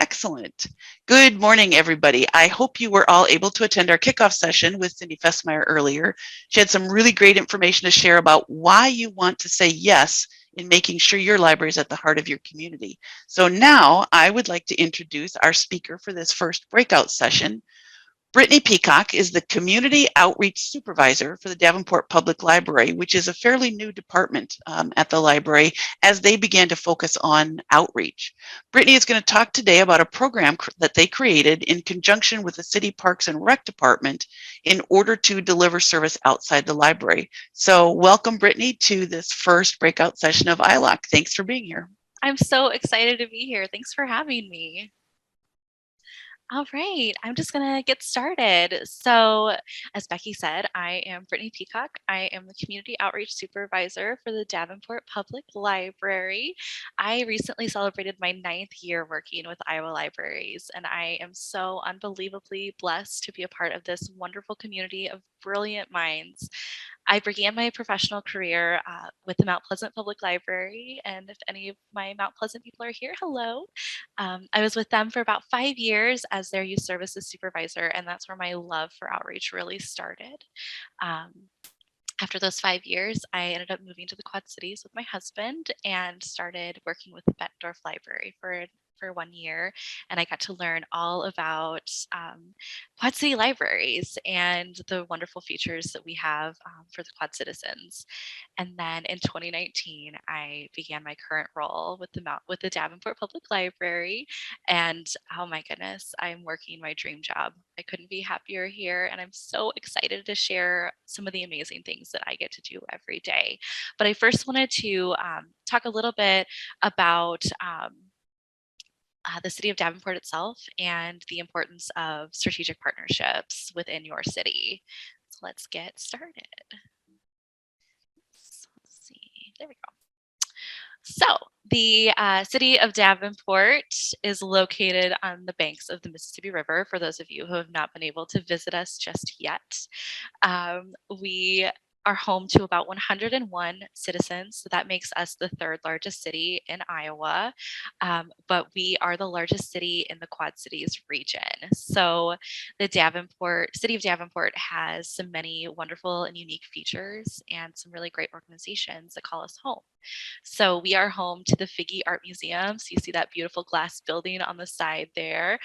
Excellent. Good morning, everybody. I hope you were all able to attend our kickoff session with Cindy Fessmeyer earlier. She had some really great information to share about why you want to say yes in making sure your library is at the heart of your community. So now I would like to introduce our speaker for this first breakout session. Brittany Peacock is the Community Outreach Supervisor for the Davenport Public Library, which is a fairly new department at the library as they began to focus on outreach. Brittany is going to talk today about a program that they created in conjunction with the City Parks and Rec Department in order to deliver service outside the library. So welcome, Brittany, to this first breakout session of ILOC. Thanks for being here. I'm so excited to be here. Thanks for having me. All right, I'm just gonna get started. So, as Becky said, I am Brittany Peacock. I am the Community Outreach Supervisor for the Davenport Public Library. I recently celebrated my 9th year working with Iowa Libraries, and I am so unbelievably blessed to be a part of this wonderful community of brilliant minds. I began my professional career with the Mount Pleasant Public Library, and if any of my Mount Pleasant people are here, hello. I was with them for about 5 years as their youth services supervisor, and that's where my love for outreach really started. Um, After those 5 years, I ended up moving to the Quad Cities with my husband and started working with the Bettendorf Library for 1 year, and I got to learn all about Quad City libraries and the wonderful features that we have for the Quad citizens. And then in 2019, I began my current role with the Davenport Public Library, and oh my goodness, I'm working my dream job. I couldn't be happier here, and I'm so excited to share some of the amazing things that I get to do every day. But I first wanted to talk a little bit about the city of Davenport itself and the importance of strategic partnerships within your city. So let's get started. So let's see, there we go. So the city of Davenport is located on the banks of the Mississippi River, for those of you who have not been able to visit us just yet. We are home to about 101 citizens, so that makes us the 3rd largest city in Iowa, but we are the largest city in the Quad Cities region. So the city of Davenport has some many wonderful and unique features and some really great organizations that call us home. So we are home to the Figge Art Museum. So you see that beautiful glass building on the side there.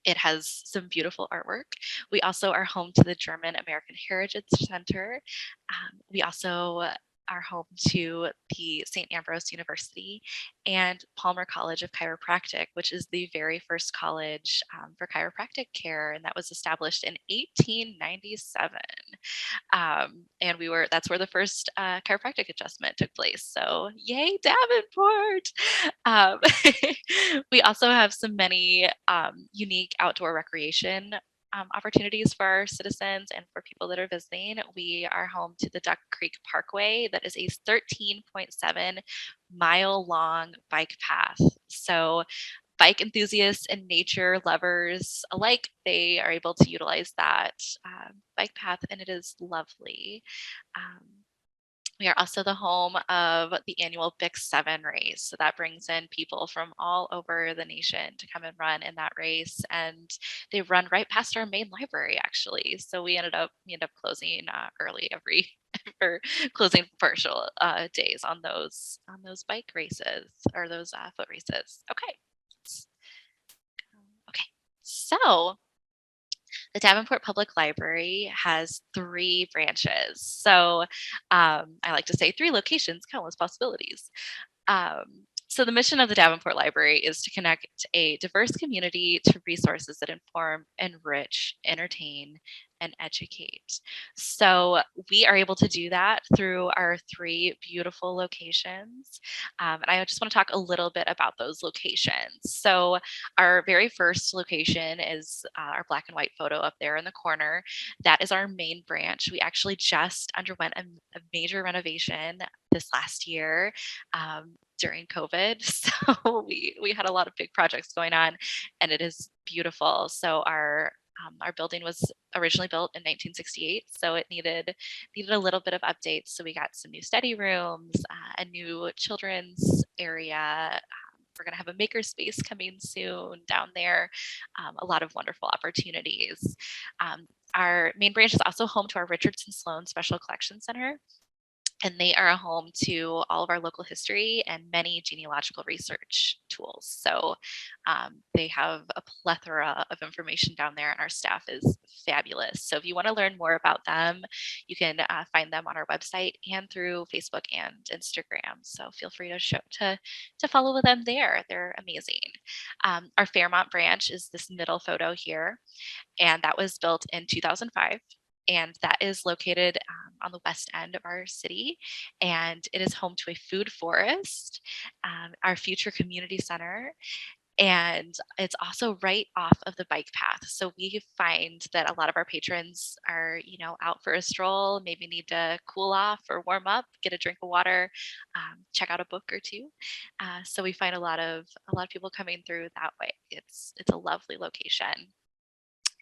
It has some beautiful artwork. We also are home to the German American Heritage Center. We also are home to the St. Ambrose University and Palmer College of Chiropractic, which is the very first college for chiropractic care, and that was established in 1897. And that's where the first chiropractic adjustment took place. So yay, Davenport! Um, we also have some many unique outdoor recreation opportunities for our citizens and for people that are visiting. We are home to the Duck Creek Parkway, that is a 13.7-mile long bike path. So bike enthusiasts and nature lovers alike, they are able to utilize that bike path, and it is lovely. We are also the home of the annual Bix 7 race. So that brings in people from all over the nation to come and run in that race. And they run right past our main library, actually. So we end up closing early or closing partial days on those bike races or those foot races. Okay. Okay. So the Davenport Public Library has 3 branches. So I like to say 3 locations, countless possibilities. So the mission of the Davenport Library is to connect a diverse community to resources that inform, enrich, entertain, and educate. So we are able to do that through our 3 beautiful locations. And I just want to talk a little bit about those locations. So our very first location is our black and white photo up there in the corner. That is our main branch. We actually just underwent a major renovation this last year during COVID. So we had a lot of big projects going on, and it is beautiful. So our building was originally built in 1968, so it needed a little bit of updates. So we got some new study rooms, a new children's area, We're going to have a makerspace coming soon down there. A lot of wonderful opportunities. Our main branch is also home to our Richardson Sloan Special Collection Center. And they are a home to all of our local history and many genealogical research tools. So they have a plethora of information down there, and our staff is fabulous. So if you want to learn more about them, you can find them on our website and through Facebook and Instagram. So feel free to follow them there. They're amazing. Our Fairmont branch is this middle photo here, and that was built in 2005. And that is located on the west end of our city. And it is home to a food forest, our future community center. And it's also right off of the bike path. So we find that a lot of our patrons are, out for a stroll, maybe need to cool off or warm up, get a drink of water, check out a book or two. So we find a lot of people coming through that way. It's a lovely location.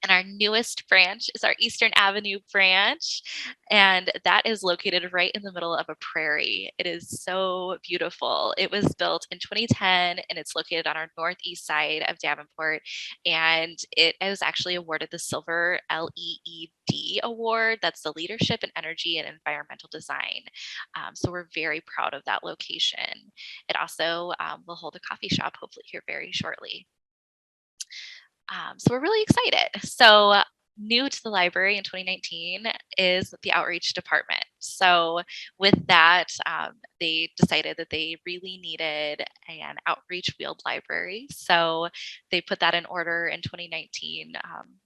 And our newest branch is our Eastern Avenue branch, and that is located right in the middle of a prairie. It is so beautiful. It was built in 2010, and it's located on our northeast side of Davenport, and it was actually awarded the Silver LEED Award. That's the Leadership in Energy and Environmental Design. So we're very proud of that location. It also will hold a coffee shop, hopefully here very shortly. So we're really excited. So new to the library in 2019 is the outreach department. So with that, they decided that they really needed an outreach wheeled library. So they put that in order in 2019,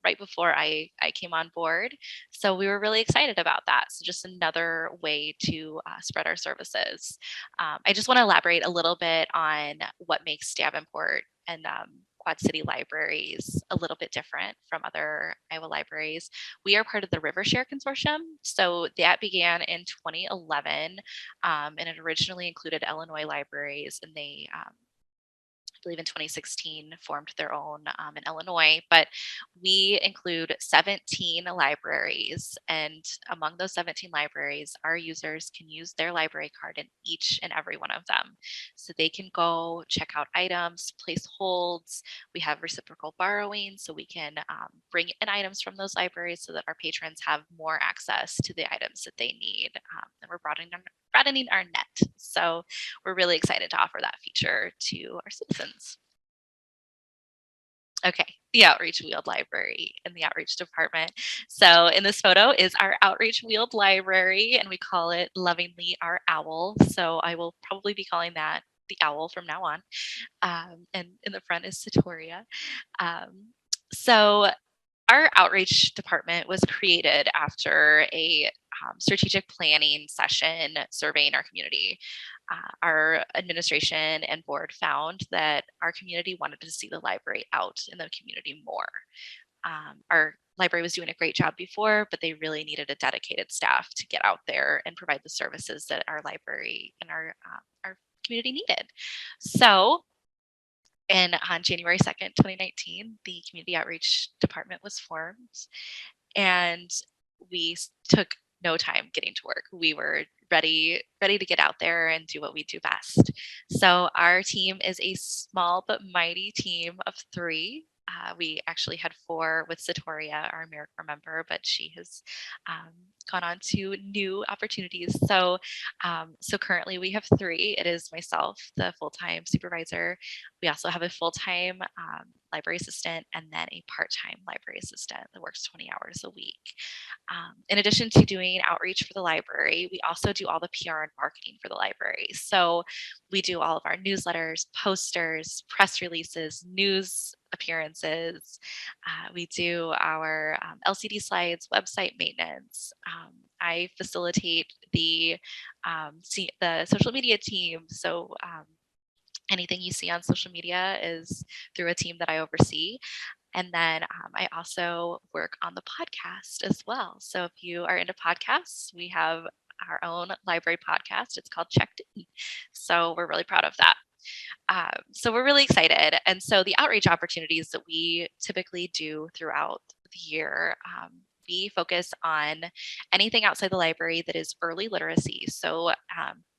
right before I came on board. So we were really excited about that. So just another way to spread our services. I just want to elaborate a little bit on what makes Davenport and Quad City libraries a little bit different from other Iowa libraries. We are part of the RiverShare Consortium. So that began in 2011, and it originally included Illinois libraries, and they I believe in 2016 formed their own in Illinois, but we include 17 libraries, and among those 17 libraries, our users can use their library card in each and every one of them. So they can go check out items, place holds. We have reciprocal borrowing, so we can bring in items from those libraries so that our patrons have more access to the items that they need. And we're broadening our net. So we're really excited to offer that feature to our citizens. Okay, the outreach wheeled library in the outreach department. So in this photo is our outreach wheeled library, and we call it lovingly our owl. So I will probably be calling that the owl from now on. And in the front is Satoria. So our outreach department was created after a strategic planning session surveying our community. Our administration and board found that our community wanted to see the library out in the community more. Our library was doing a great job before, but they really needed a dedicated staff to get out there and provide the services that our library and our community needed. So and on January 2nd, 2019, the Community Outreach Department was formed, and we took no time getting to work. We were ready to get out there and do what we do best. So our team is a small but mighty team of 3. We actually had 4 with Satoria, our AmeriCorps member, but she has gone on to new opportunities. So currently we have 3. It is myself, the full-time supervisor. We also have a full-time library assistant and then a part-time library assistant that works 20 hours a week. In addition to doing outreach for the library, we also do all the PR and marketing for the library. So we do all of our newsletters, posters, press releases, news appearances. We do our LCD slides, website maintenance. I facilitate the social media team. So anything you see on social media is through a team that I oversee. And then I also work on the podcast as well. So if you are into podcasts, we have our own library podcast. It's called Checked In. So we're really proud of that. So we're really excited. And so the outreach opportunities that we typically do throughout the year, we focus on anything outside the library that is early literacy, so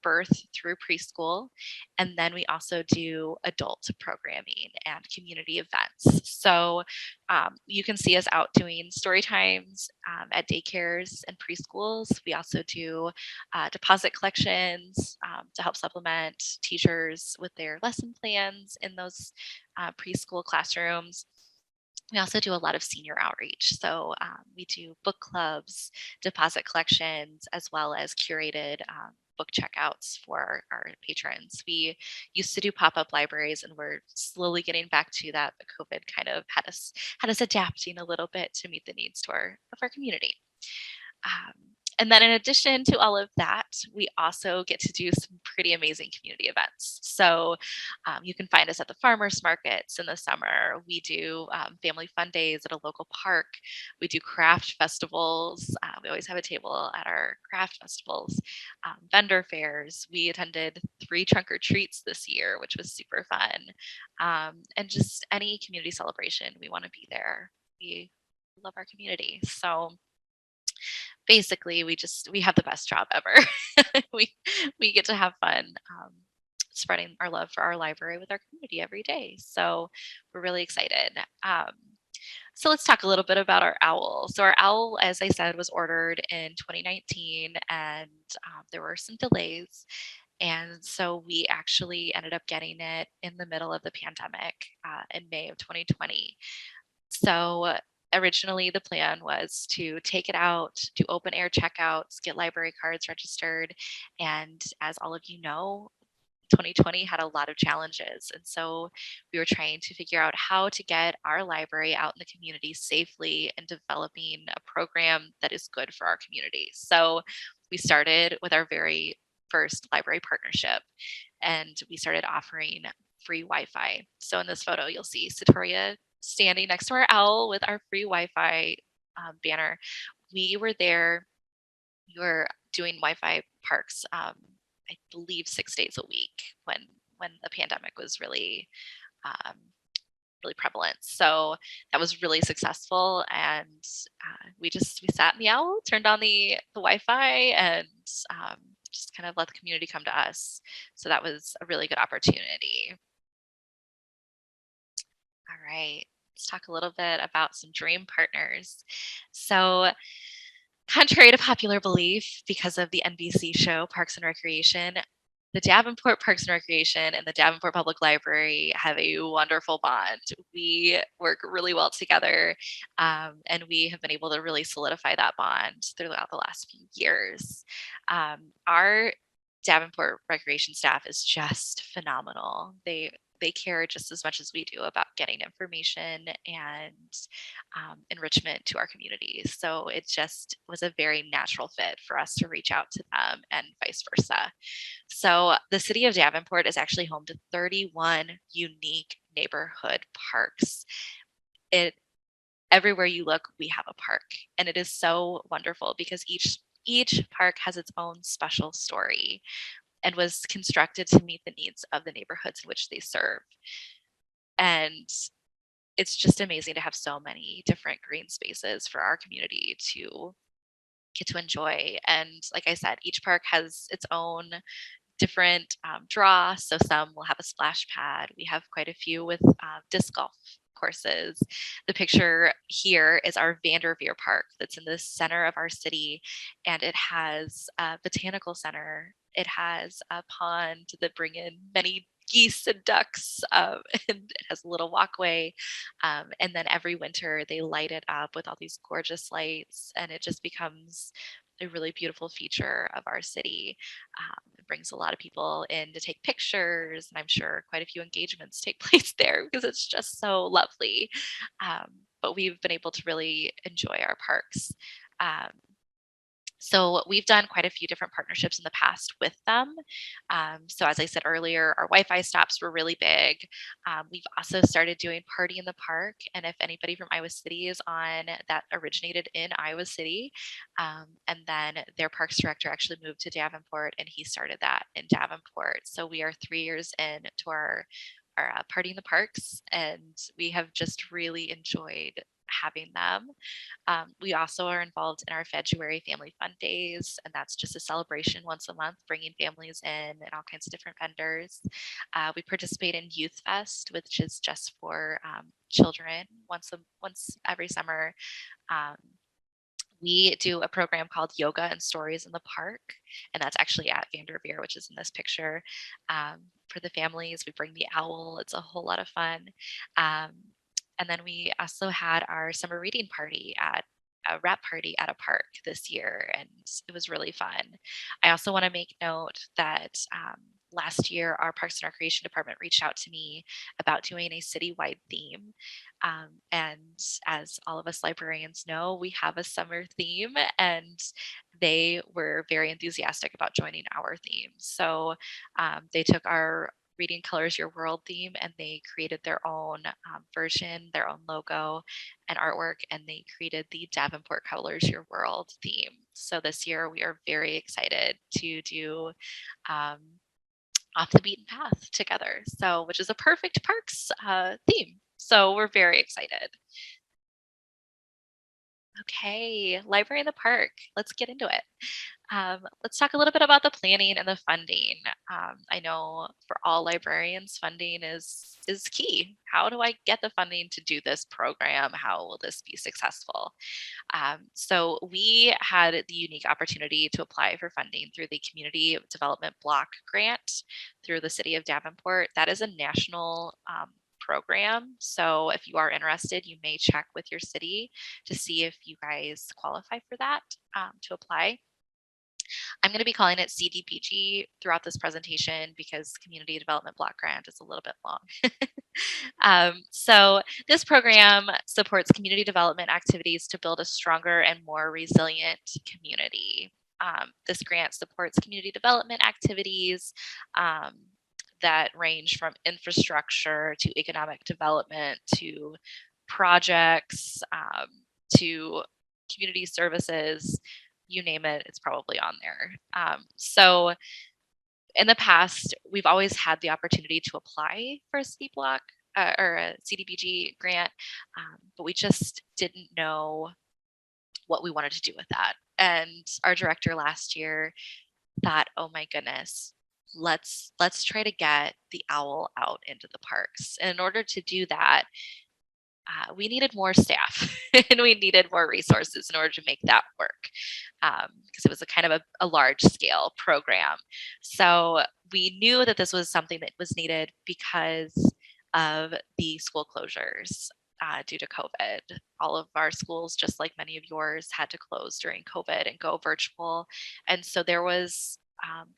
birth through preschool. And then we also do adult programming and community events. So you can see us out doing story times at daycares and preschools. We also do deposit collections to help supplement teachers with their lesson plans in those preschool classrooms. We also do a lot of senior outreach. So we do book clubs, deposit collections, as well as curated book checkouts for our patrons. We used to do pop-up libraries, and we're slowly getting back to that. But COVID kind of had us adapting a little bit to meet the needs of our community. And then in addition to all of that, we also get to do some pretty amazing community events. So you can find us at the farmers markets in the summer. We do family fun days at a local park. We do craft festivals. We always have a table at our craft festivals, vendor fairs. We attended 3 trunk or treats this year, which was super fun. And just any community celebration, we want to be there. We love our community. So basically we have the best job ever. we get to have fun spreading our love for our library with our community every day. So we're really excited. So let's talk a little bit about our owl. So our owl, as I said, was ordered in 2019, and there were some delays. And so we actually ended up getting it in the middle of the pandemic in May of 2020. So originally the plan was to take it out, do open air checkouts, get library cards registered. And as all of you know, 2020 had a lot of challenges. And so we were trying to figure out how to get our library out in the community safely and developing a program that is good for our community. So we started with our very first library partnership, and we started offering free Wi-Fi. So in this photo, you'll see Satoria standing next to our owl with our free Wi-Fi banner. We were there. We were doing Wi-Fi parks, I believe 6 days a week when the pandemic was really prevalent. So that was really successful, and we sat in the owl, turned on the Wi-Fi, and just kind of let the community come to us. So that was a really good opportunity. All right, let's talk a little bit about some dream partners. So contrary to popular belief, because of the NBC show Parks and Recreation, the Davenport Parks and Recreation and the Davenport Public Library have a wonderful bond. We work really well together, and we have been able to really solidify that bond throughout the last few years. Our Davenport Recreation staff is just phenomenal. They care just as much as we do about getting information and enrichment to our communities. So it just was a very natural fit for us to reach out to them, and vice versa. So the city of Davenport is actually home to 31 unique neighborhood parks. Everywhere you look, we have a park, and it is so wonderful because each park has its own special story and was constructed to meet the needs of the neighborhoods in which they serve. And it's just amazing to have so many different green spaces for our community to get to enjoy. And like I said, each park has its own different draw. So some will have a splash pad. We have quite a few with disc golf courses. The picture here is our Vanderveer Park that's in the center of our city, and it has a botanical center. It has a pond that bring in many geese and ducks, and it has a little walkway. And then every winter they light it up with all these gorgeous lights, and it just becomes a really beautiful feature of our city. It brings a lot of people in to take pictures, and I'm sure quite a few engagements take place there because it's just so lovely. But we've been able to really enjoy our parks. So we've done quite a few different partnerships in the past with them. So as I said earlier, our Wi-Fi stops were really big. We've also started doing Party in the Park. And if anybody from Iowa City is on, that originated in Iowa City. And then their parks director actually moved to Davenport, and he started that in Davenport. So we are 3 years into our Party in the Parks, and we have just really enjoyed having them. We also are involved in our February Family Fun Days, and that's just a celebration once a month, bringing families in and all kinds of different vendors. We participate in Youth Fest, which is just for children once every summer. Um, we do a program called Yoga and Stories in the Park, and that's actually at Vanderveer, which is in this picture. For the families, we bring the owl. It's a whole lot of fun. Um, and then we also had our summer reading party at a rep party at a park this year, and it was really fun. I also want to make note that last year, our Parks and Recreation Department reached out to me about doing a citywide theme. And as all of us librarians know, we have a summer theme, and they were very enthusiastic about joining our theme. So they took our Reading Colors Your World theme, and they created their own version, their own logo and artwork, and they created the Davenport Colors Your World theme. So this year we are very excited to do Off the Beaten Path together. So, which is a perfect parks theme. So we're very excited. Okay, Library in the Park. Let's get into it. Let's talk a little bit about the planning and the funding. I know for all librarians, funding is key. How do I get the funding to do this program? How will this be successful? So we had the unique opportunity to apply for funding through the Community Development Block Grant through the City of Davenport. That is a national program. So if you are interested, you may check with your city to see if you guys qualify for that to apply. I'm going to be calling it CDBG throughout this presentation because Community Development Block Grant is a little bit long. So this program supports community development activities to build a stronger and more resilient community. This grant supports community development activities that range from infrastructure to economic development to projects to community services. You name it, it's probably on there. So in the past, we've always had the opportunity to apply for a city block or a CDBG grant, but we just didn't know what we wanted to do with that. And our director last year thought, oh my goodness, let's try to get the owl out into the parks. And in order to do that, we needed more staff and we needed more resources in order to make that work because it was a kind of a large scale program. So we knew that this was something that was needed because of the school closures due to COVID. All of our schools, just like many of yours, had to close during COVID and go virtual. And so there was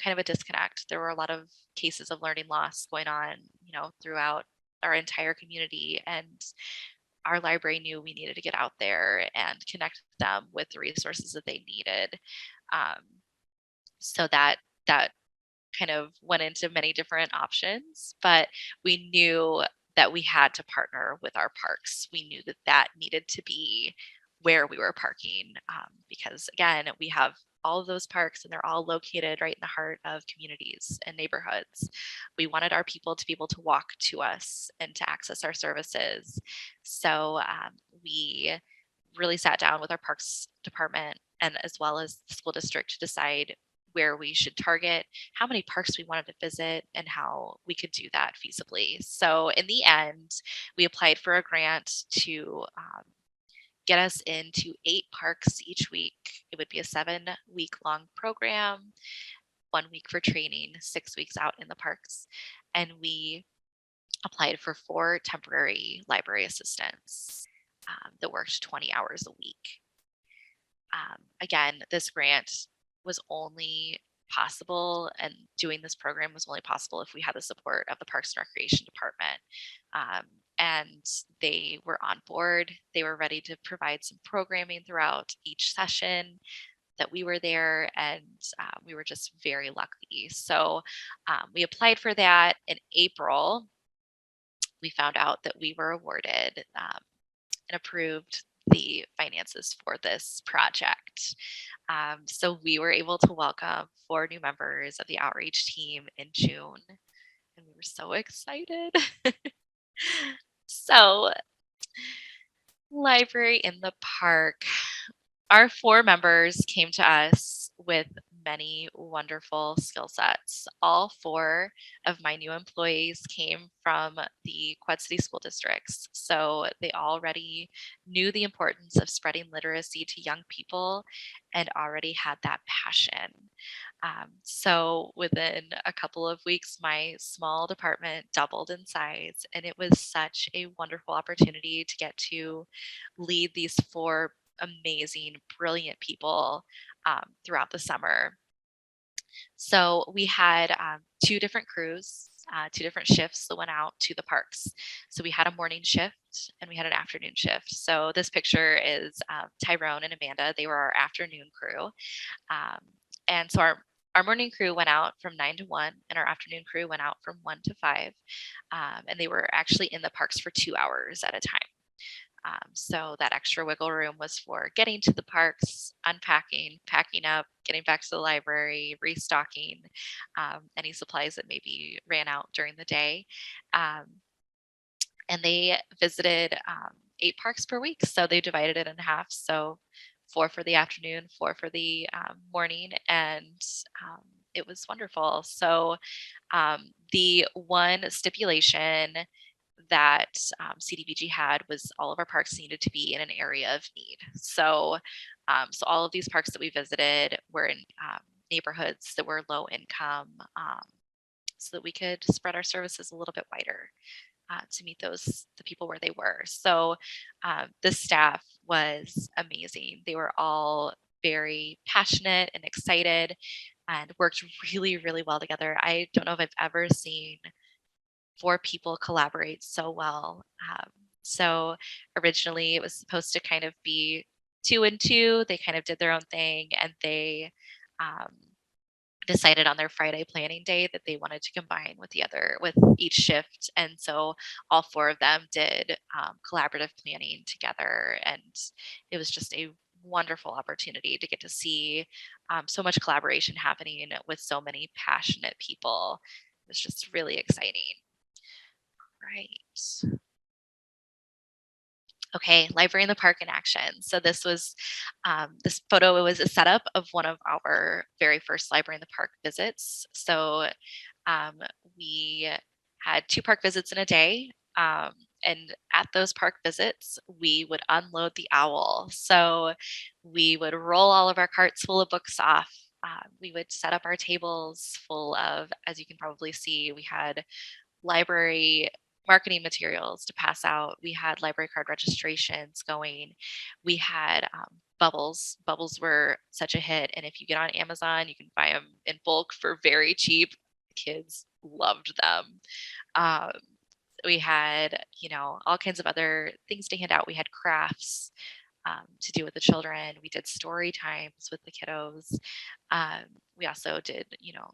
kind of a disconnect. There were a lot of cases of learning loss going on, throughout our entire community. And our library knew we needed to get out there and connect them with the resources that they needed. So that kind of went into many different options, but we knew that we had to partner with our parks. We knew that needed to be where we were parking because again, we have all of those parks and they're all located right in the heart of communities and neighborhoods. We wanted our people to be able to walk to us and to access our services. So we really sat down with our parks department and as well as the school district to decide where we should target, how many parks we wanted to visit, and how we could do that feasibly. So in the end, we applied for a grant to get us into 8 parks each week. It would be a 7-week-long program, 1 week for training, 6 weeks out in the parks. And we applied for 4 temporary library assistants that worked 20 hours a week. Again, this grant was only possible and doing this program was only possible if we had the support of the Parks and Recreation Department. And they were on board. They were ready to provide some programming throughout each session that we were there, and we were just very lucky. So we applied for that in April. We found out that we were awarded and approved the finances for this project. So we were able to welcome 4 new members of the outreach team in June, and we were so excited. So Library in the park. Our 4 members came to us with many wonderful skill sets. All 4 of my new employees came from the Quad City school districts, so they already knew the importance of spreading literacy to young people and already had that passion. So within a couple of weeks, my small department doubled in size, and it was such a wonderful opportunity to get to lead these 4 amazing, brilliant people throughout the summer. So we had 2 different crews, 2 different shifts that went out to the parks. So we had a morning shift and we had an afternoon shift. So this picture is Tyrone and Amanda. They were our afternoon crew. Um, and so our morning crew went out from 9 to 1, and our afternoon crew went out from 1 to 5. And they were actually in the parks for 2 hours at a time. So that extra wiggle room was for getting to the parks, unpacking, packing up, getting back to the library, restocking any supplies that maybe ran out during the day. Um, and they visited 8 parks per week. So they divided it in half. So 4 for the afternoon, 4 for the morning. And it was wonderful. So the one stipulation that CDBG had was all of our parks needed to be in an area of need. So, so all of these parks that we visited were in neighborhoods that were low income, so that we could spread our services a little bit wider to meet the people where they were. So, the staff was amazing. They were all very passionate and excited, and worked really, really well together. I don't know if I've ever seen 4 people collaborate so well. So originally it was supposed to kind of be 2 and 2. They kind of did their own thing, and they um, decided on their Friday planning day that they wanted to combine with each shift. And so all 4 of them did collaborative planning together, and it was just a wonderful opportunity to get to see so much collaboration happening with so many passionate people. It was just really exciting. Right. Okay, library in the park in action. So this photo was a setup of one of our very first library in the park visits. So um, we had 2 park visits in a day. And at those park visits, we would unload the owl. So we would roll all of our carts full of books off. We would set up our tables full of, as you can probably see, we had library marketing materials to pass out. We had library card registrations going. We had bubbles. Bubbles were such a hit. And if you get on Amazon, you can buy them in bulk for very cheap. Kids loved them. Um, we had, all kinds of other things to hand out. We had crafts to do with the children. We did story times with the kiddos. Um, we also did,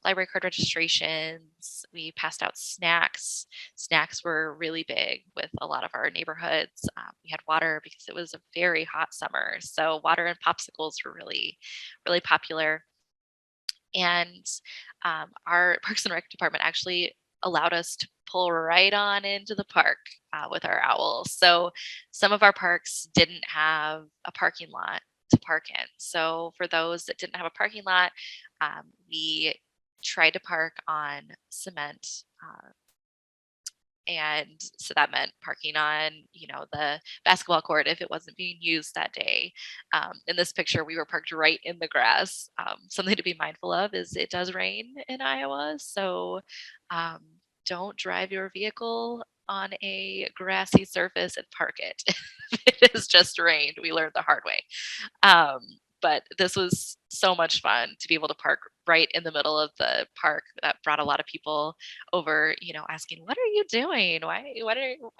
library card registrations. We passed out snacks. Snacks were really big with a lot of our neighborhoods. We had water because it was a very hot summer. So water and popsicles were really, really popular. And our Parks and Rec department actually allowed us to pull right on into the park with our owls. So some of our parks didn't have a parking lot to park in. So for those that didn't have a parking lot, we tried to park on cement. And so that meant parking on, the basketball court if it wasn't being used that day. In this picture, we were parked right in the grass. Something to be mindful of is it does rain in Iowa, so um, don't drive your vehicle on a grassy surface and park it. It has just rained. We learned the hard way. Um, but this was so much fun to be able to park right in the middle of the park. That brought a lot of people over, asking, "What are you doing? Why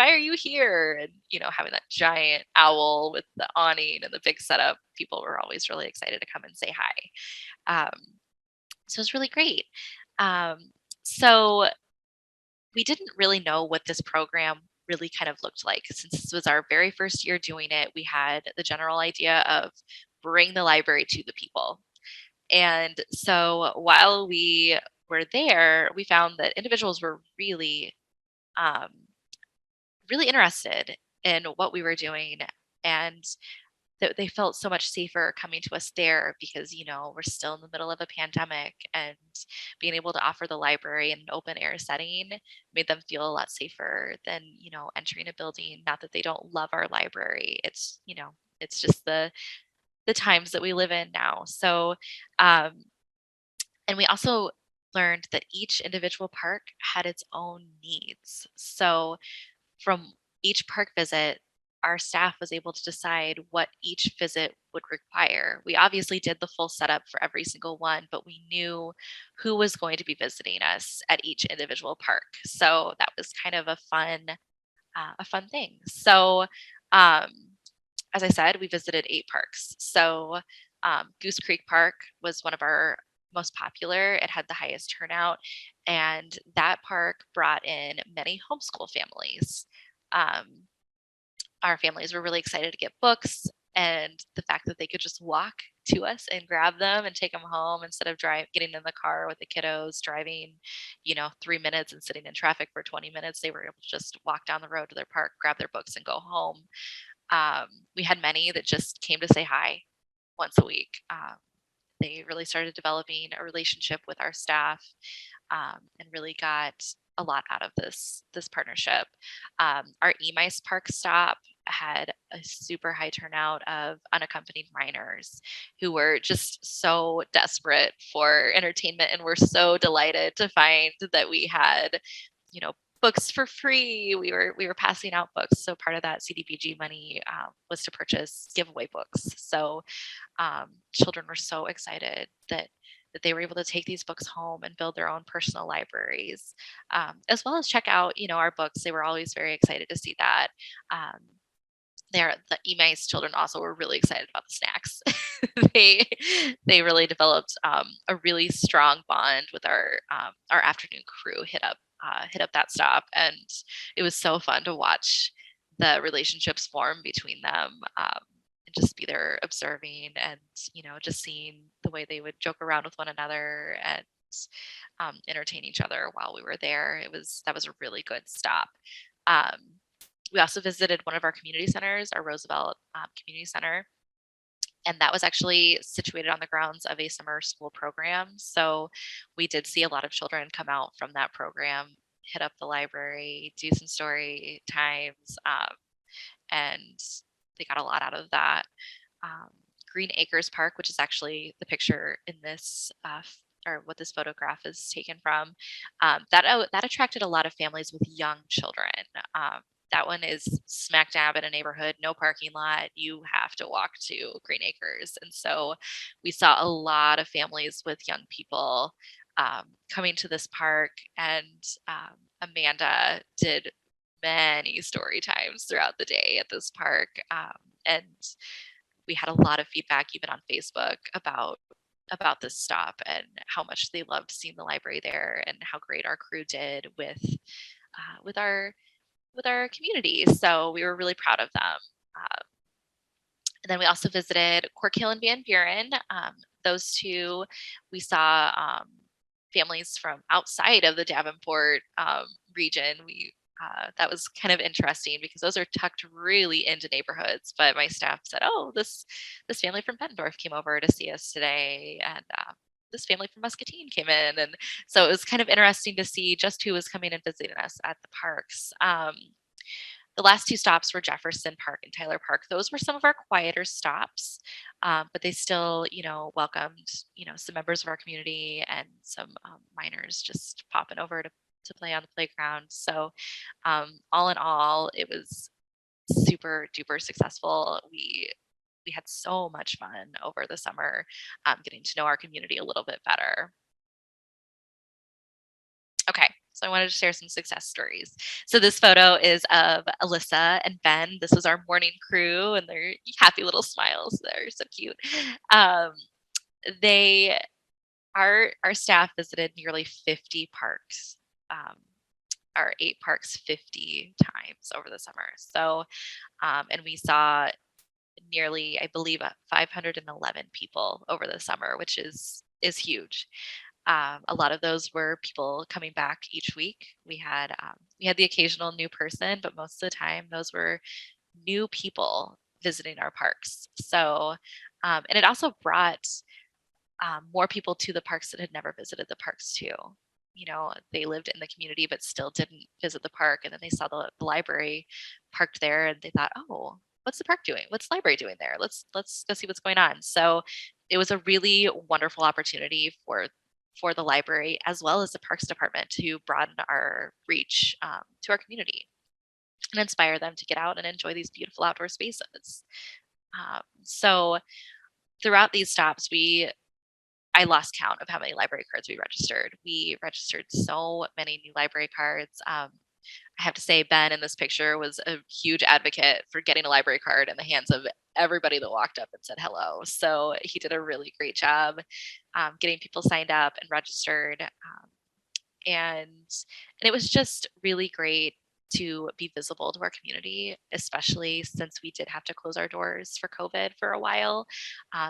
are you here?" And having that giant owl with the awning and the big setup, people were always really excited to come and say hi. So it was really great. Um, so we didn't really know what this program really kind of looked like. Since this was our very first year doing it, we had the general idea of bring the library to the people. And so while we were there, we found that individuals were really, um, really interested in what we were doing. And they felt so much safer coming to us there because, we're still in the middle of a pandemic, and being able to offer the library in an open air setting made them feel a lot safer than, entering a building. Not that they don't love our library. It's just the times that we live in now. So, um, and we also learned that each individual park had its own needs. So from each park visit, our staff was able to decide what each visit would require. We obviously did the full setup for every single one, but we knew who was going to be visiting us at each individual park. So that was kind of a fun thing. So, um, as I said, we visited 8 parks. So, Goose Creek Park was one of our most popular. It had the highest turnout, and that park brought in many homeschool families. Um, our families were really excited to get books, and the fact that they could just walk to us and grab them and take them home instead of getting in the car with the kiddos, driving, 3 minutes and sitting in traffic for 20 minutes. They were able to just walk down the road to their park, grab their books, and go home. We had many that just came to say hi once a week. They really started developing a relationship with our staff, and really got a lot out of this partnership. Our Emice Park stop had a super high turnout of unaccompanied minors who were just so desperate for entertainment, and were so delighted to find that we had, books for free. We were passing out books. So part of that CDBG money was to purchase giveaway books. So children were so excited that they were able to take these books home and build their own personal libraries, as well as check out, our books. They were always very excited to see that. Um, the Emice children also were really excited about the snacks. they really developed a really strong bond with our afternoon crew. Hit up that stop, and it was so fun to watch the relationships form between them. And just be there observing, and just seeing the way they would joke around with one another, and entertain each other while we were there. That was a really good stop. Um, we also visited one of our community centers, our Roosevelt Community Center, and that was actually situated on the grounds of a summer school program. So we did see a lot of children come out from that program, hit up the library, do some story times, and they got a lot out of that. Um, Green Acres Park, which is actually the picture in this or what this photograph is taken from, that attracted a lot of families with young children. That one is smack dab in a neighborhood, no parking lot. You have to walk to Green Acres. And so we saw a lot of families with young people coming to this park. And Amanda did many story times throughout the day at this park. And we had a lot of feedback even on Facebook about this stop, and how much they loved seeing the library there, and how great our crew did with our community. So we were really proud of them. And then we also visited Cork Hill and Van Buren. Those two, we saw families from outside of the Davenport region. That was kind of interesting because those are tucked really into neighborhoods. But my staff said, "Oh, this family from Bettendorf came over to see us today, and this family from Muscatine came in," and so it was kind of interesting to see just who was coming and visiting us at the parks. The last 2 stops were Jefferson Park and Tyler Park. Those were some of our quieter stops, but they still, welcomed, some members of our community, and some minors just popping over to play on the playground. So all in all, it was super duper successful. We had so much fun over the summer, getting to know our community a little bit better. Okay, so I wanted to share some success stories. So this photo is of Alyssa and Ben. This was our morning crew, and their happy little smiles. They're so cute. Um, they our staff visited nearly 50 parks. Our 8 parks 50 times over the summer. So, and we saw nearly, I believe, 511 people over the summer, which is huge. A lot of those were people coming back each week. We had the occasional new person, but most of the time those were new people visiting our parks. So, and it also brought more people to the parks that had never visited the parks too. You know, they lived in the community but still didn't visit the park, and then they saw the library parked there, and they thought, "Oh, what's the park doing? What's the library doing there? Let's go see what's going on." So it was a really wonderful opportunity for the library as well as the parks department to broaden our reach to our community and inspire them to get out and enjoy these beautiful outdoor spaces. So throughout these stops, I lost count of how many library cards we registered. We registered so many new library cards. I have to say, Ben in this picture was a huge advocate for getting a library card in the hands of everybody that walked up and said hello. So he did a really great job getting people signed up and registered. And it was just really great to be visible to our community, especially since we did have to close our doors for COVID for a while.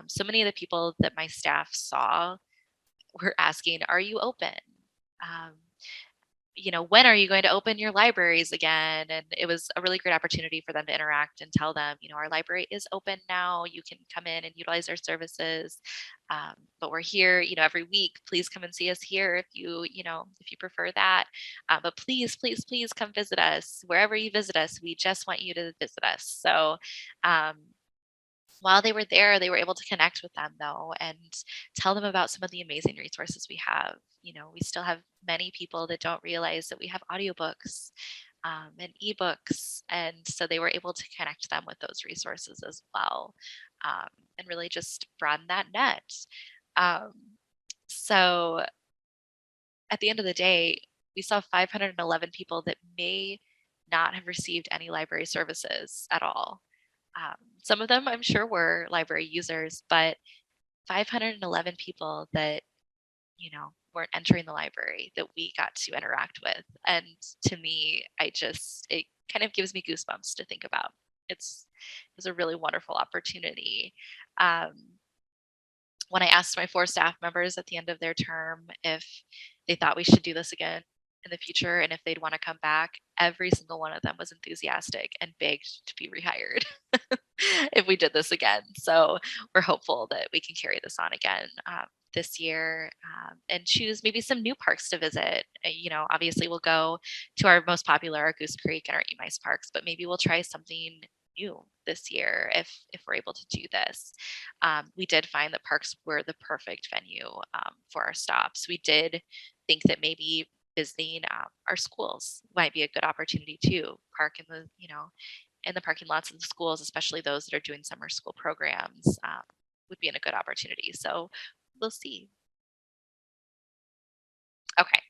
So many of the people that my staff saw were asking, "Are you open? Um, you know, when are you going to open your libraries again?" And it was a really great opportunity for them to interact and tell them, you know, our library is open now. You can come in and utilize our services. But we're here, you know, every week. Please come and see us here if you know, if you prefer that. But please, please, please come visit us wherever you visit us. We just want you to visit us. So, um, while they were there, they were able to connect with them though and tell them about some of the amazing resources we have. You know, we still have many people that don't realize that we have audiobooks and ebooks. And so they were able to connect them with those resources as well and really just broaden that net. Um, so at the end of the day, we saw 511 people that may not have received any library services at all. Some of them I'm sure were library users, but 511 people that, you know, weren't entering the library that we got to interact with. And to me, it kind of gives me goosebumps to think about. It was a really wonderful opportunity. Um, when I asked my 4 staff members at the end of their term if they thought we should do this again in the future and if they'd want to come back, every single one of them was enthusiastic and begged to be rehired if we did this again. So we're hopeful that we can carry this on again this year and choose maybe some new parks to visit. You know, obviously we'll go to our most popular, our Goose Creek and our Mice parks, but maybe we'll try something new this year if we're able to do this. We did find that parks were the perfect venue for our stops. We did think that maybe visiting our schools might be a good opportunity to park in the, you know, in the parking lots of the schools, especially those that are doing summer school programs, would be in a good opportunity. So we'll see. Okay.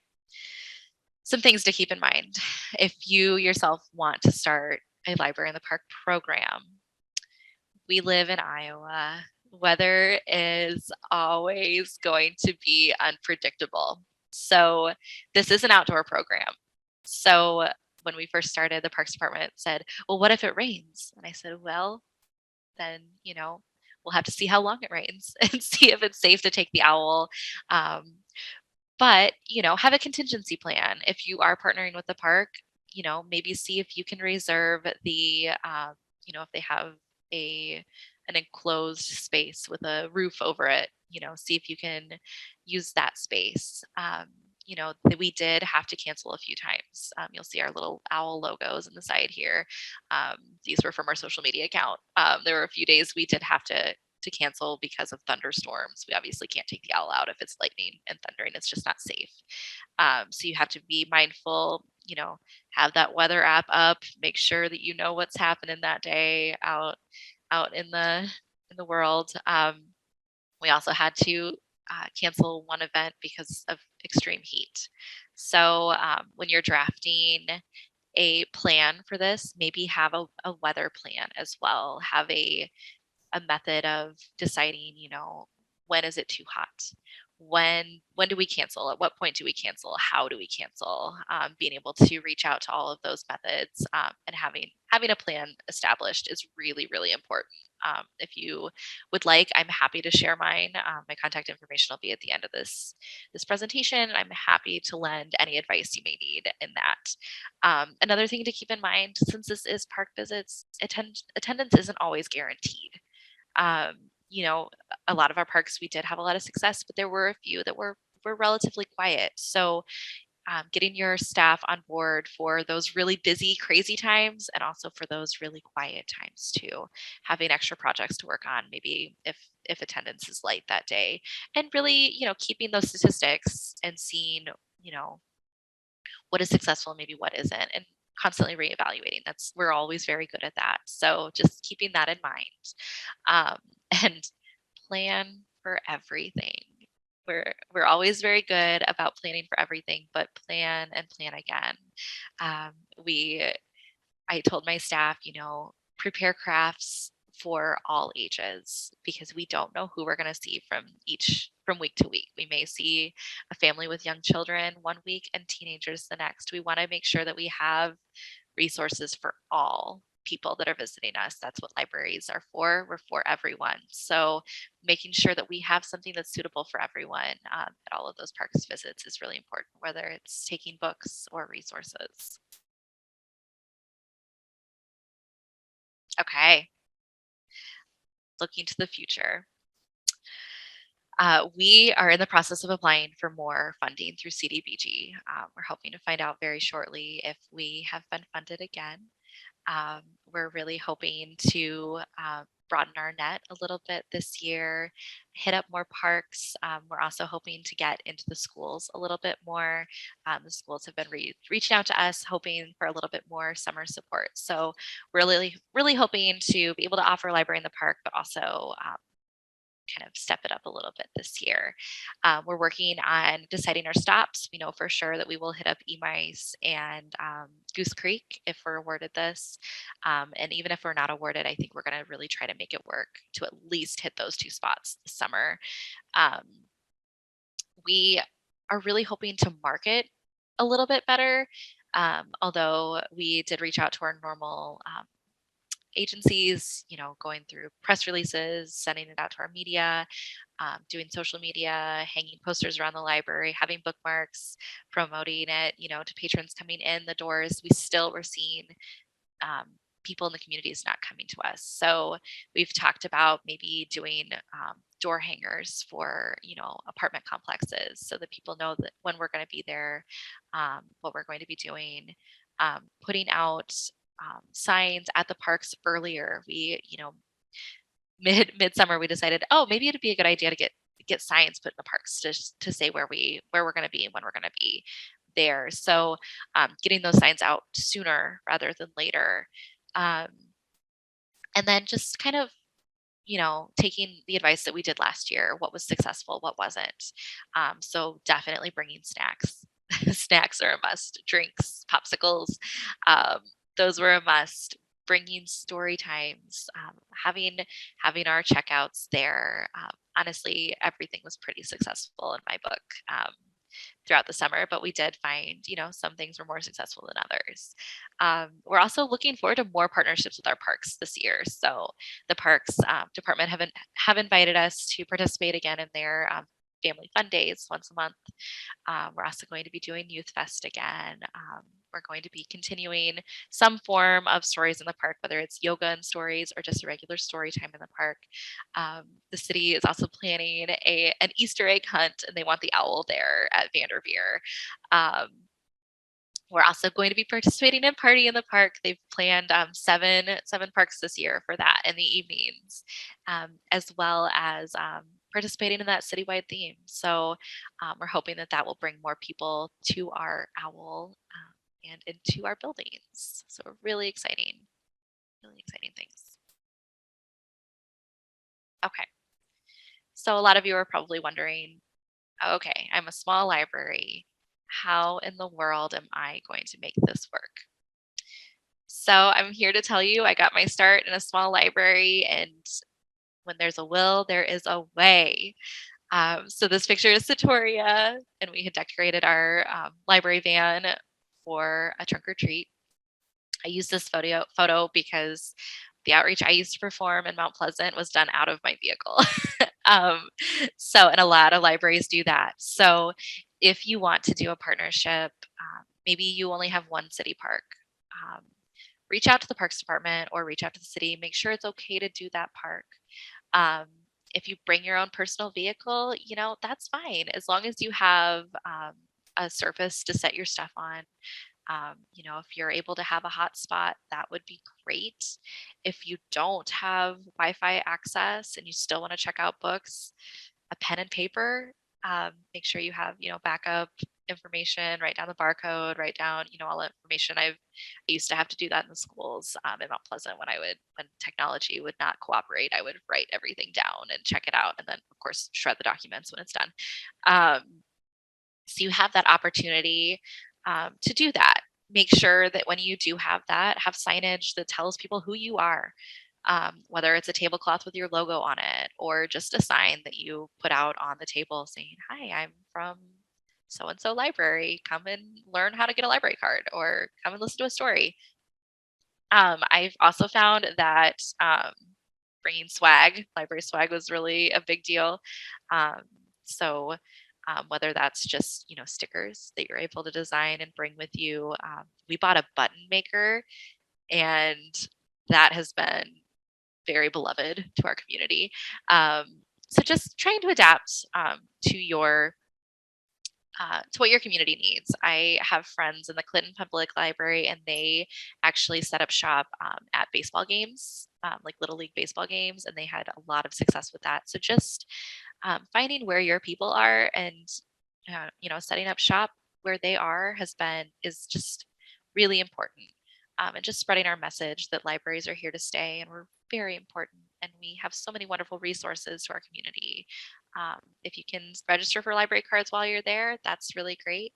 Some things to keep in mind. If you yourself want to start a library in the park program, we live in Iowa. Weather is always going to be unpredictable. So this is an outdoor program. So when we first started, the Parks Department said, "Well, what if it rains?" And I said, "Well, then, you know, we'll have to see how long it rains and see if it's safe to take the owl." But, you know, have a contingency plan. If you are partnering with the park, you know, maybe see if you can reserve the, you know, if they have an enclosed space with a roof over it, you know, see if you can use that space. You know, we did have to cancel a few times. You'll see our little owl logos on the side here. These were from our social media account. There were a few days we did have to cancel because of thunderstorms. We obviously can't take the owl out if it's lightning and thundering. It's just not safe. So you have to be mindful, you know, have that weather app up, make sure that you know what's happening that day out in the world. We also had to cancel one event because of extreme heat. So when you're drafting a plan for this, maybe have a weather plan as well. Have a method of deciding, you know, when is it too hot? when do we cancel? At what point do we cancel? How do we cancel? Being able to reach out to all of those methods, and having a plan established is really, really important. If you would like, I'm happy to share mine. My contact information will be at the end of this presentation. I'm happy to lend any advice you may need in that. Another thing to keep in mind, since this is park visits, attendance isn't always guaranteed. Um, you know, a lot of our parks, we did have a lot of success, but there were a few that were relatively quiet. So getting your staff on board for those really busy, crazy times, and also for those really quiet times too. Having extra projects to work on, maybe if attendance is light that day, and really, keeping those statistics and seeing, what is successful, maybe what isn't, and constantly reevaluating. We're always very good at that. So just keeping that in mind, um, and plan for everything. We're always very good about planning for everything, but plan and plan again. Um, we I told my staff, prepare crafts for all ages because we don't know who we're going to see from week to week. We may see a family with young children one week and teenagers the next. We want to make sure that we have resources for all people that are visiting us. That's what libraries are for. We're for everyone. So making sure that we have something that's suitable for everyone at all of those parks visits is really important, whether it's taking books or resources. Okay, looking to the future. We are in the process of applying for more funding through CDBG. We're hoping to find out very shortly if we have been funded again. We're really hoping to broaden our net a little bit this year, hit up more parks. We're also hoping to get into the schools a little bit more. The schools have been reaching out to us, hoping for a little bit more summer support. So we're really, really hoping to be able to offer a library in the park, but also kind of step it up a little bit this year. We're working on deciding our stops. We know for sure that we will hit up Emice and Goose Creek if we're awarded this. And even if we're not awarded, I think we're going to really try to make it work to at least hit those two spots this summer. We are really hoping to market a little bit better. Although we did reach out to our normal agencies, going through press releases, sending it out to our media, doing social media, hanging posters around the library, having bookmarks, promoting it, to patrons coming in the doors. We still were seeing people in the communities not coming to us. So we've talked about maybe doing door hangers for, apartment complexes so that people know that when we're going to be there, what we're going to be doing, putting out signs at the parks earlier. We, midsummer, we decided, oh, maybe it'd be a good idea to get signs put in the parks to say where we're going to be and when we're going to be there. So getting those signs out sooner rather than later. And then just kind of, taking the advice that we did last year, what was successful, what wasn't. So definitely bringing snacks. Snacks are a must. Drinks, popsicles, those were a must. Bringing story times, having our checkouts there. Honestly, everything was pretty successful in my book throughout the summer, but we did find, some things were more successful than others. We're also looking forward to more partnerships with our parks this year. So the parks department have invited us to participate again in their family fun days once a month. We're also going to be doing Youth Fest again. We're going to be continuing some form of stories in the park, whether it's yoga and stories or just a regular story time in the park. The city is also planning an Easter egg hunt, and they want the owl there at Vanderveer. We're also going to be participating in Party in the Park. They've planned seven parks this year for that in the evenings, as well as participating in that citywide theme. So we're hoping that will bring more people to our owl and into our buildings. So really exciting things. Okay. So a lot of you are probably wondering, okay, I'm a small library. How in the world am I going to make this work? So I'm here to tell you I got my start in a small library, and when there's a will, there is a way. So this picture is Satoria, and we had decorated our library van for a trunk or treat. I used this photo because the outreach I used to perform in Mount Pleasant was done out of my vehicle. And a lot of libraries do that. So if you want to do a partnership, maybe you only have one city park. Reach out to the Parks Department or reach out to the city. Make sure it's okay to do that park. If you bring your own personal vehicle, that's fine. As long as you have a surface to set your stuff on. If you're able to have a hotspot, that would be great. If you don't have Wi-Fi access and you still want to check out books, a pen and paper, make sure you have, backup information, write down the barcode, write down, all the information. I used to have to do that in the schools in Mount Pleasant when technology would not cooperate. I would write everything down and check it out, and then of course shred the documents when it's done. So you have that opportunity to do that. Make sure that when you do have that, have signage that tells people who you are, whether it's a tablecloth with your logo on it or just a sign that you put out on the table saying, "Hi, I'm from so-and-so library. Come and learn how to get a library card or come and listen to a story." I've also found that bringing library swag was really a big deal. So whether that's just stickers that you're able to design and bring with you. We bought a button maker, and that has been very beloved to our community. So just trying to adapt to what your community needs. I have friends in the Clinton Public Library, and they actually set up shop at baseball games, like Little League baseball games, and they had a lot of success with that. So just finding where your people are and setting up shop where they are is just really important. And just spreading our message that libraries are here to stay and we're very important, and we have so many wonderful resources to our community. If you can register for library cards while you're there, that's really great.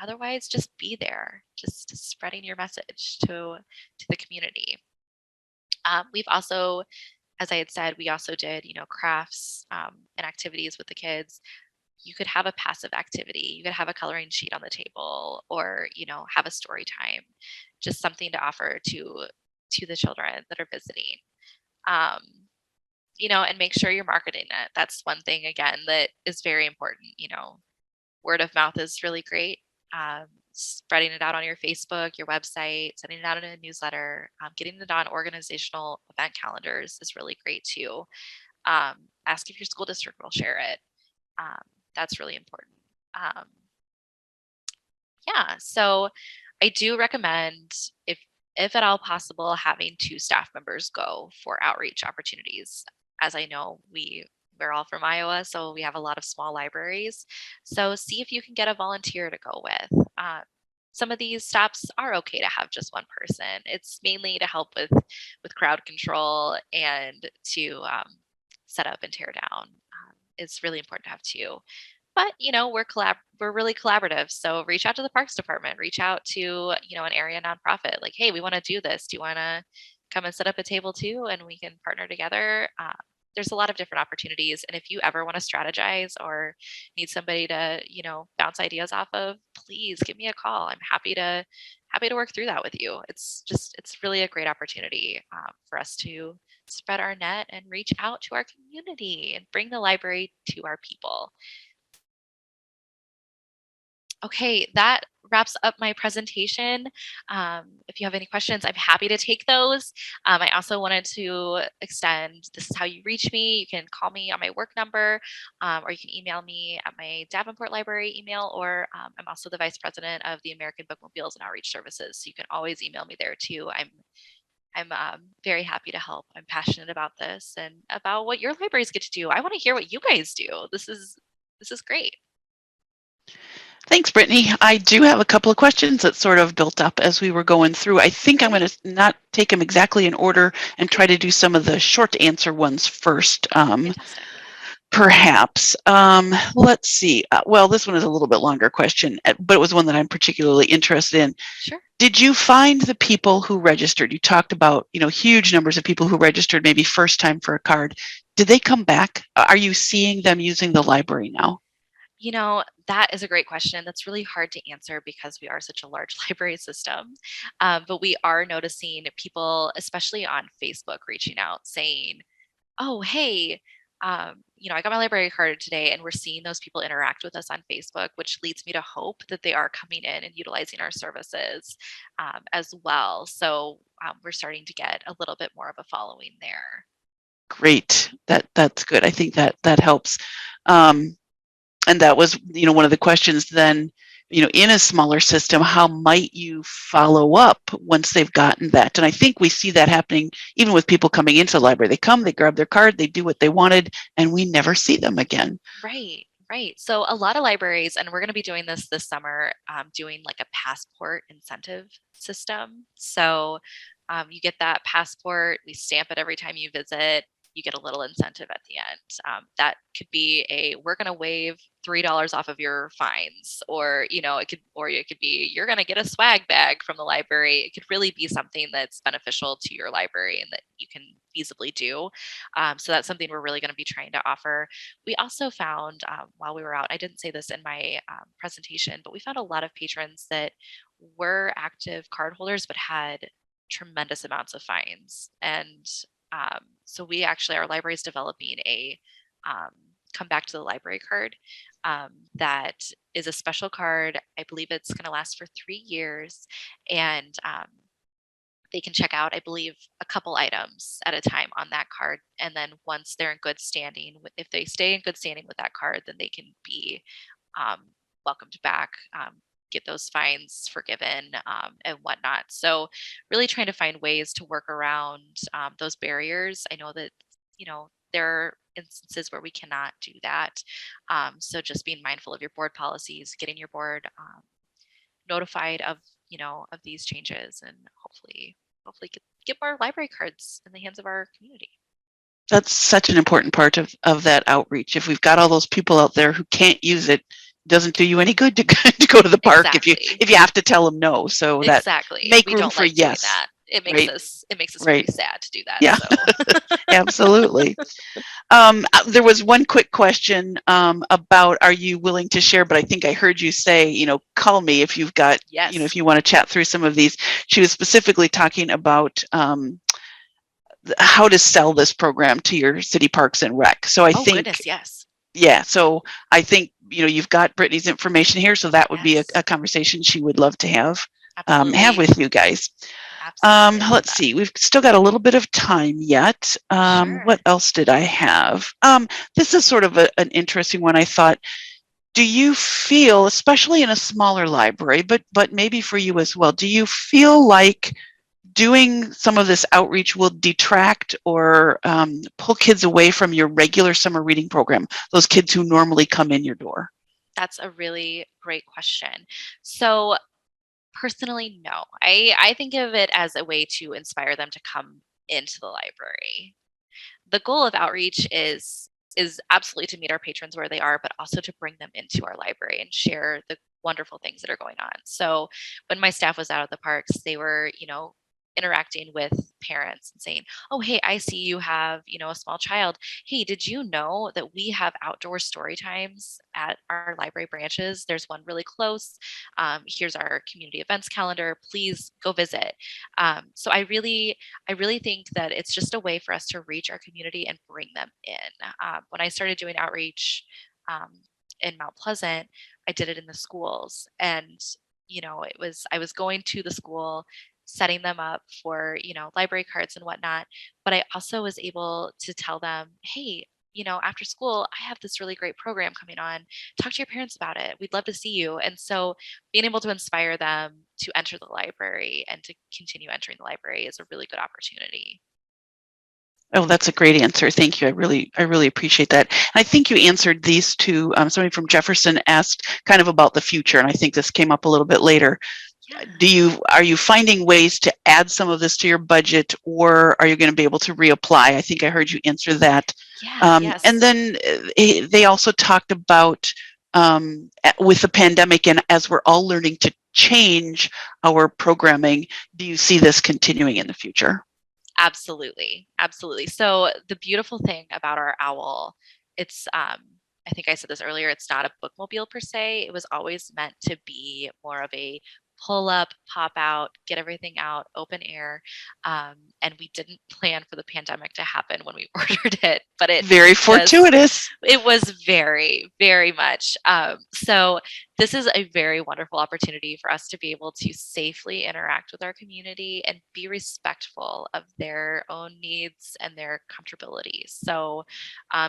Otherwise, just be there, just spreading your message to the community. We've also, as I had said, we also did, crafts and activities with the kids. You could have a passive activity. You could have a coloring sheet on the table, or, have a story time, just something to offer to the children that are visiting. And make sure you're marketing it. That's one thing, again, that is very important. Word of mouth is really great. Spreading it out on your Facebook, your website, sending it out in a newsletter, getting it on organizational event calendars is really great too. Ask if your school district will share it. That's really important. So I do recommend, if at all possible, having 2 staff members go for outreach opportunities. As I know, we're all from Iowa, so we have a lot of small libraries. So see if you can get a volunteer to go with. Some of these stops are okay to have just one person. It's mainly to help with crowd control and to set up and tear down. It's really important to have 2. But we're really collaborative. So reach out to the Parks Department. Reach out to an area nonprofit. Like, hey, we want to do this. Do you want to come and set up a table too, and we can partner together? There's a lot of different opportunities. And if you ever want to strategize or need somebody to bounce ideas off of, please give me a call. I'm happy to work through that with you. It's really a great opportunity for us to spread our net and reach out to our community and bring the library to our people. Okay, that wraps up my presentation. If you have any questions, I'm happy to take those. I also wanted to extend, this is how you reach me. You can call me on my work number, or you can email me at my Davenport Library email, or I'm also the Vice President of the American Bookmobiles and Outreach Services. So you can always email me there too. I'm very happy to help. I'm passionate about this and about what your libraries get to do. I want to hear what you guys do. This is great. Thanks, Brittany. I do have a couple of questions that sort of built up as we were going through. I think I'm going to not take them exactly in order and try to do some of the short answer ones first. Perhaps. Let's see. Well, this one is a little bit longer question, but it was one that I'm particularly interested in. Sure. Did you find the people who registered? You talked about, huge numbers of people who registered maybe first time for a card. Did they come back? Are you seeing them using the library now? You know, that is a great question. That's really hard to answer because we are such a large library system. But we are noticing people, especially on Facebook, reaching out saying, oh, hey, I got my library card today, and we're seeing those people interact with us on Facebook, which leads me to hope that they are coming in and utilizing our services as well. So we're starting to get a little bit more of a following there. Great. That's good. I think that helps. And that was, one of the questions then, in a smaller system, how might you follow up once they've gotten that? And I think we see that happening even with people coming into the library. They come, they grab their card, they do what they wanted, and we never see them again. Right, right. So a lot of libraries, and we're going to be doing this summer, doing like a passport incentive system. So you get that passport, we stamp it every time you visit. You get a little incentive at the end. That could be we're going to waive $3 off of your fines, or it could be you're going to get a swag bag from the library. It could really be something that's beneficial to your library and that you can feasibly do. So that's something we're really going to be trying to offer. We also found while we were out, I didn't say this in my presentation, but we found a lot of patrons that were active cardholders but had tremendous amounts of fines. And so our library is developing a come back to the library card that is a special card. I believe it's going to last for 3 years, and they can check out, I believe, a couple items at a time on that card. And then once they're in good standing, if they stay in good standing with that card, then they can be welcomed back, get those fines forgiven, and whatnot. So really trying to find ways to work around those barriers. I know that, there are instances where we cannot do that. So just being mindful of your board policies, getting your board notified of these changes, and hopefully get more library cards in the hands of our community. That's such an important part of that outreach. If we've got all those people out there who can't use it, doesn't do you any good to go to the park if you have to tell them no. So that make we room don't for like yes. Doing that. It makes us right. pretty sad to do that. Yeah, so. Absolutely. There was one quick question about, are you willing to share? But I think I heard you say, call me if you've got, yes. If you want to chat through some of these. She was specifically talking about how to sell this program to your city parks and rec. So I think, goodness, yes. Yeah. So I think, you've got Brittany's information here. So that would be a conversation she would love to have with you guys. Let's see. We've still got a little bit of time yet. Sure. What else did I have? This is sort of an interesting one. I thought, do you feel, especially in a smaller library, but maybe for you as well, do you feel like doing some of this outreach will detract or pull kids away from your regular summer reading program, those kids who normally come in your door? That's a really great question. So personally, no. I think of it as a way to inspire them to come into the library. The goal of outreach is absolutely to meet our patrons where they are, but also to bring them into our library and share the wonderful things that are going on. So when my staff was out at the parks, they were, interacting with parents and saying, oh, hey, I see you have, a small child. Hey, did you know that we have outdoor story times at our library branches? There's one really close. Here's our community events calendar. Please go visit. So I really think that it's just a way for us to reach our community and bring them in. When I started doing outreach in Mount Pleasant, I did it in the schools, and I was going to the school, setting them up for, library cards and whatnot. But I also was able to tell them, hey, after school, I have this really great program coming on. Talk to your parents about it. We'd love to see you. And so being able to inspire them to enter the library and to continue entering the library is a really good opportunity. Oh, that's a great answer. Thank you. I really appreciate that. And I think you answered these two. Somebody from Jefferson asked kind of about the future, and I think this came up a little bit later. Yeah. Are you finding ways to add some of this to your budget, or are you going to be able to reapply? I think I heard you answer that. Yeah, yes. And then they also talked about with the pandemic, and as we're all learning to change our programming, do you see this continuing in the future? Absolutely. Absolutely. So the beautiful thing about our owl, it's, I think I said this earlier, it's not a bookmobile per se. It was always meant to be more of a pull up, pop out, get everything out, open air. And we didn't plan for the pandemic to happen when we ordered it, but Very fortuitous. it was very, very much. So this is a very wonderful opportunity for us to be able to safely interact with our community and be respectful of their own needs and their comfortability. So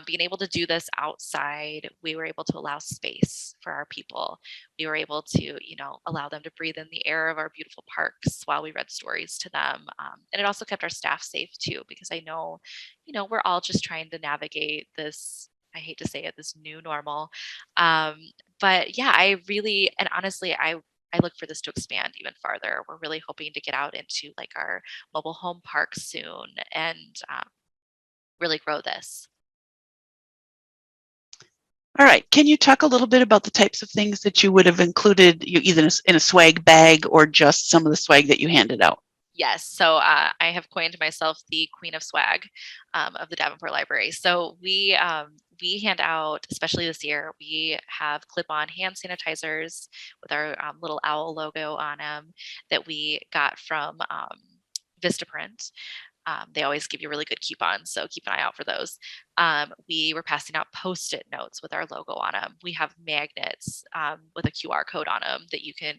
being able to do this outside, we were able to allow space for our people. We were able to, allow them to breathe in the air of our beautiful parks while we read stories to them. And it also kept our staff safe too, because I know, we're all just trying to navigate this, I hate to say it, this new normal. But yeah, I really, and honestly, I look for this to expand even farther. We're really hoping to get out into like our mobile home parks soon and really grow this. All right. Can you talk a little bit about the types of things that you would have included either in a swag bag or just some of the swag that you handed out? Yes. So I have coined myself the queen of swag of the Davenport Library. So we hand out, especially this year, we have clip-on hand sanitizers with our little owl logo on them that we got from Vistaprint. They always give you really good coupons, so keep an eye out for those. We were passing out Post-it notes with our logo on them. We have magnets with a QR code on them that you can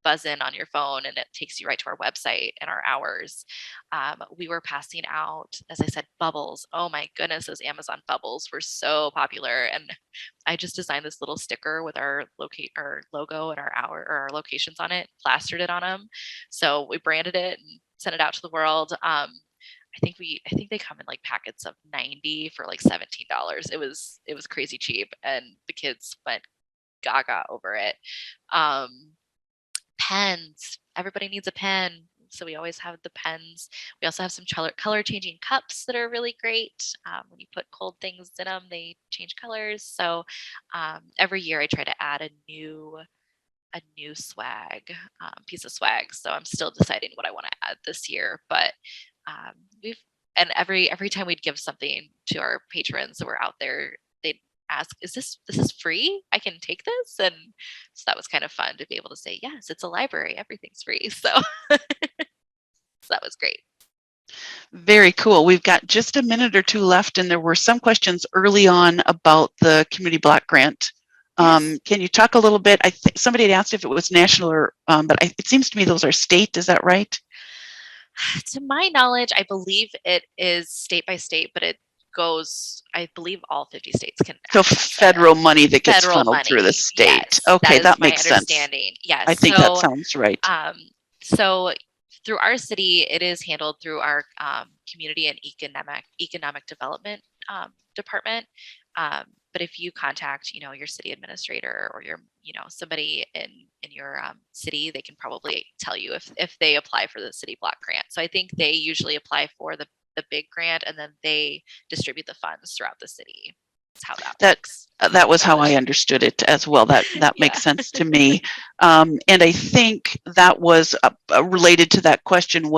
buzz in on your phone and it takes you right to our website and our hours. We were passing out, as I said, bubbles. Oh my goodness, those Amazon bubbles were so popular. And I just designed this little sticker with our logo and our locations on it, plastered it on them. So we branded it and sent it out to the world. I think they come in like packets of 90 for like $17. It was crazy cheap and the kids went gaga over it. Pens, everybody needs a pen. So we always have the pens. We also have some color changing cups that are really great. When you put cold things in them, they change colors. So every year I try to add a new swag, piece of swag. So I'm still deciding what I want to add this year, but every time we'd give something to our patrons that were out there, they'd ask, is this free? I can take this? And so that was kind of fun to be able to say, yes, it's a library, everything's free. So, so that was great. Very cool. We've got just a minute or two left, and there were some questions early on about the Community Block Grant. Yes. Can you talk a little bit? I think somebody had asked if it was national or, but it seems to me those are state. Is that right? To my knowledge, I believe it is state by state, but it goes, I believe all 50 states can. So federal money that gets funneled through the state. Yes, okay, that makes sense. Yes. I think that sounds right. So through our city, it is handled through our community and economic development department. But if you contact, your city administrator or your, somebody in your city, they can probably tell you if they apply for the city block grant. So I think they usually apply for the big grant and then they distribute the funds throughout the city. That's how that works. That was how I understood it as well. That makes sense to me. And I think that was related to that question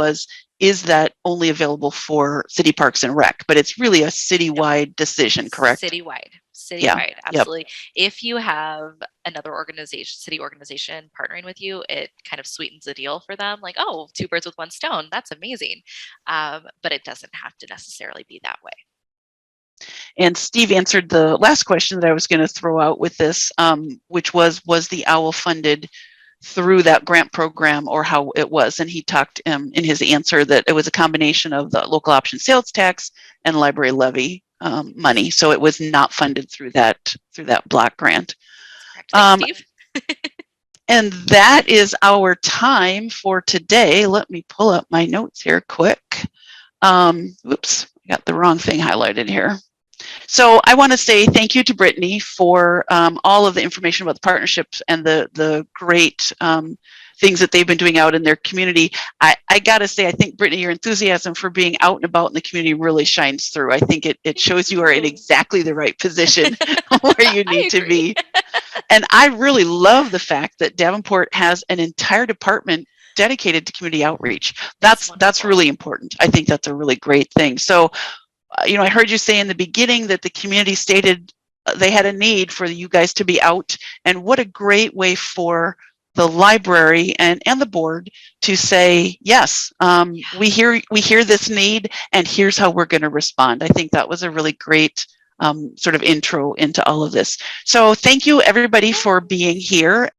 is that only available for city parks and rec? But it's really a citywide decision, correct? Citywide, absolutely. Yep. If you have another city organization partnering with you, it kind of sweetens the deal for them. Like, oh, 2 birds with 1 stone. That's amazing. But it doesn't have to necessarily be that way. And Steve answered the last question that I was going to throw out with this, which was the OWL funded through that grant program or how it was? And he talked in his answer that it was a combination of the local option sales tax and library levy money. So it was not funded through that block grant. Thanks, Steve. And that is our time for today. Let me pull up my notes here quick. Oops, I got the wrong thing highlighted here. So I want to say thank you to Brittany for all of the information about the partnerships and the great things that they've been doing out in their community. I got to say, I think, Brittany, your enthusiasm for being out and about in the community really shines through. I think it shows you are in exactly the right position where you need to be. And I really love the fact that Davenport has an entire department dedicated to community outreach. That's really important. I think that's a really great thing. So, I heard you say in the beginning that the community stated they had a need for you guys to be out, and what a great way for the library and the board to say, yes, we hear this need, and here's how we're going to respond. I think that was a really great sort of intro into all of this. So thank you everybody for being here.